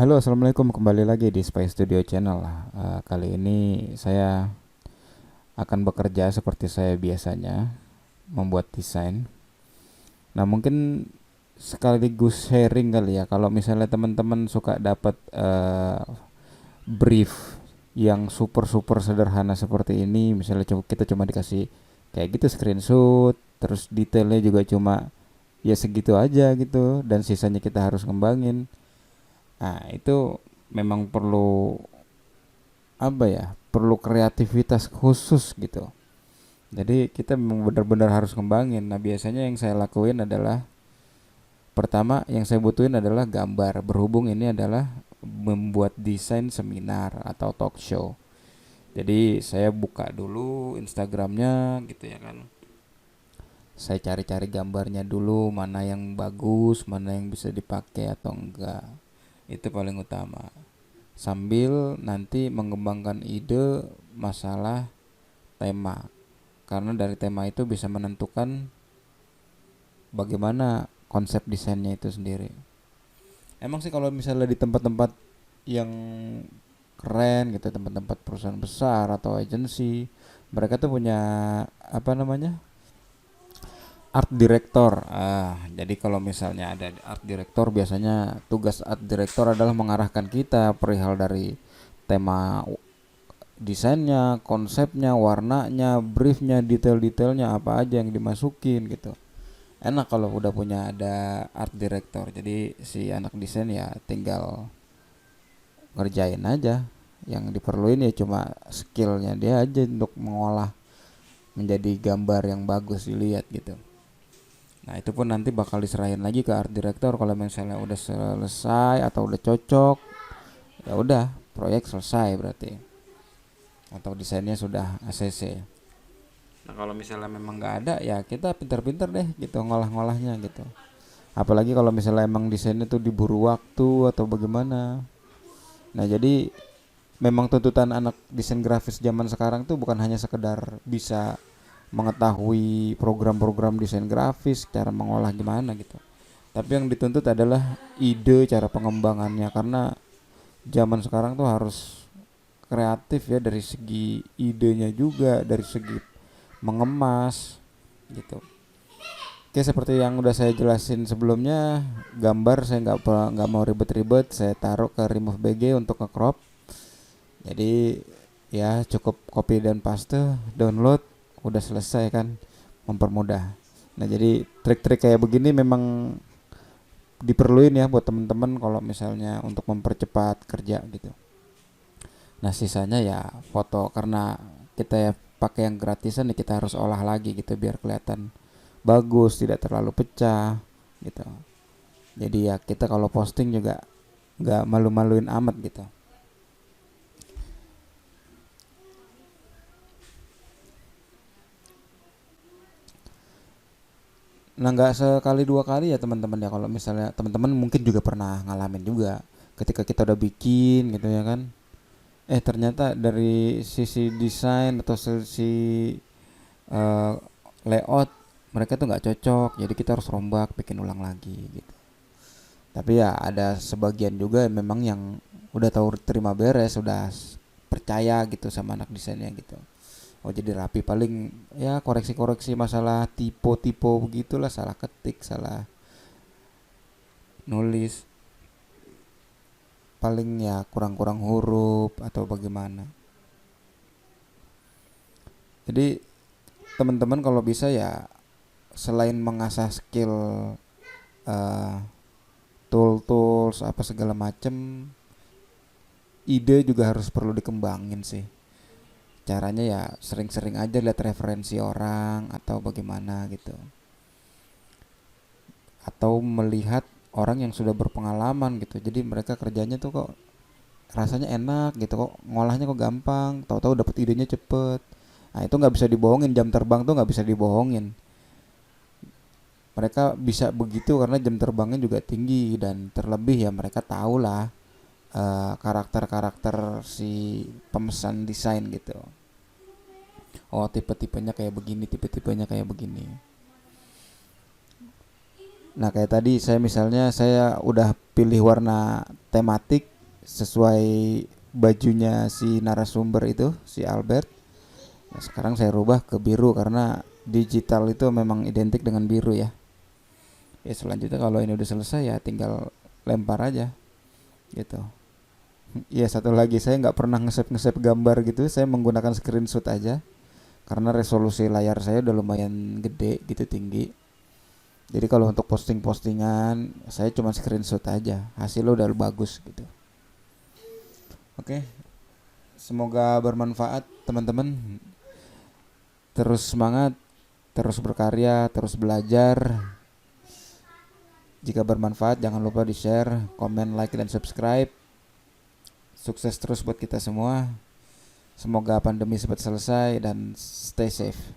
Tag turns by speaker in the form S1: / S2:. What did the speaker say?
S1: Halo, assalamualaikum. Kembali lagi di Spy Studio Channel. Kali ini saya akan bekerja seperti saya biasanya, membuat desain. Nah, mungkin sekaligus sharing kali ya. Kalau misalnya teman-teman suka dapat brief yang super super sederhana seperti ini, misalnya kita cuma dikasih kayak gitu screenshot, terus detailnya juga cuma ya segitu aja gitu, dan sisanya kita harus ngembangin. Nah, itu memang perlu apa ya, perlu kreativitas khusus gitu. Jadi kita memang benar-benar harus ngembangin. Nah, biasanya yang saya lakuin adalah, pertama yang saya butuhin adalah gambar, berhubung ini adalah membuat desain seminar atau talk show. Jadi saya buka dulu Instagramnya gitu ya kan, saya cari-cari gambarnya dulu, mana yang bagus, mana yang bisa dipakai atau enggak. Itu paling utama, sambil nanti mengembangkan ide masalah tema, karena dari tema itu bisa menentukan bagaimana konsep desainnya itu sendiri. Emang sih kalau misalnya di tempat-tempat yang keren gitu, tempat-tempat perusahaan besar atau agensi, mereka tuh punya apa namanya, art director. Jadi kalau misalnya ada art director, biasanya tugas art director adalah mengarahkan kita perihal dari tema desainnya, konsepnya, warnanya, briefnya, detail-detailnya apa aja yang dimasukin gitu. Enak kalau udah punya ada art director. Jadi si anak desain ya tinggal ngerjain aja. Yang diperluin ya cuma skillnya dia aja untuk mengolah menjadi gambar yang bagus dilihat gitu. Nah, itu pun nanti bakal diserahin lagi ke art director. Kalau misalnya udah selesai atau udah cocok, ya udah proyek selesai berarti, atau desainnya sudah ACC. Nah, kalau misalnya memang nggak ada, ya kita pinter-pinter deh gitu ngolah-ngolahnya gitu. Apalagi kalau misalnya emang desainnya tuh diburu waktu atau bagaimana. Nah, jadi memang tuntutan anak desain grafis zaman sekarang tuh bukan hanya sekedar bisa mengetahui program-program desain grafis, cara mengolah gimana gitu. Tapi yang dituntut adalah ide cara pengembangannya, karena zaman sekarang tuh harus kreatif ya, dari segi idenya juga, dari segi mengemas gitu. Oke, seperti yang udah saya jelasin sebelumnya, gambar saya nggak mau ribet-ribet, saya taruh ke Remove BG untuk nge-crop. Jadi ya cukup copy dan paste, download, udah selesai kan, mempermudah. Nah, jadi trik-trik kayak begini memang diperluin ya buat temen-temen kalau misalnya untuk mempercepat kerja gitu. Nah, sisanya ya foto, karena kita ya pakai yang gratisan ya, kita harus olah lagi gitu biar kelihatan bagus, tidak terlalu pecah gitu. Jadi ya kita kalau posting juga nggak malu-maluin amat gitu. Nah, nggak sekali dua kali ya teman-teman ya, kalau misalnya teman-teman mungkin juga pernah ngalamin juga ketika kita udah bikin gitu ya kan, ternyata dari sisi desain atau sisi eh, layout mereka tuh nggak cocok, jadi kita harus rombak bikin ulang lagi gitu. Tapi ya ada sebagian juga memang yang udah tahu terima beres, udah percaya gitu sama anak desainnya gitu. Oh, jadi rapi, paling ya koreksi-koreksi masalah tipe-tipe begitulah, salah ketik, salah nulis, paling ya kurang-kurang huruf atau bagaimana. Jadi teman-teman kalau bisa ya, selain mengasah skill uh, tools apa segala macem, ide juga harus perlu dikembangin sih. Caranya ya sering-sering aja lihat referensi orang atau bagaimana gitu, atau melihat orang yang sudah berpengalaman gitu. Jadi mereka kerjanya tuh kok rasanya enak gitu, kok ngolahnya kok gampang, tahu-tahu dapat idenya cepet. Nah, itu nggak bisa dibohongin, jam terbang tuh nggak bisa dibohongin. Mereka bisa begitu karena jam terbangnya juga tinggi, dan terlebih ya mereka tahu lah karakter-karakter si pemesan desain gitu. Oh, tipe-tipenya kayak begini, tipe-tipenya kayak begini. Nah, kayak tadi saya misalnya saya udah pilih warna tematik, sesuai bajunya si narasumber itu, si Albert. Nah, sekarang saya rubah ke biru karena digital itu memang identik dengan biru ya. Ya selanjutnya kalau ini udah selesai ya tinggal lempar aja gitu. Ya satu lagi, saya nggak pernah nge-save gambar gitu, saya menggunakan screenshot aja karena resolusi layar saya udah lumayan gede gitu, tinggi. Jadi kalau untuk posting-postingan saya cuma screenshot aja, hasilnya udah bagus gitu. Oke, semoga bermanfaat teman-teman. Terus semangat, terus berkarya, terus belajar. Jika bermanfaat jangan lupa di share, komen, like, dan subscribe. Sukses terus buat kita semua. Semoga pandemi cepat selesai dan stay safe.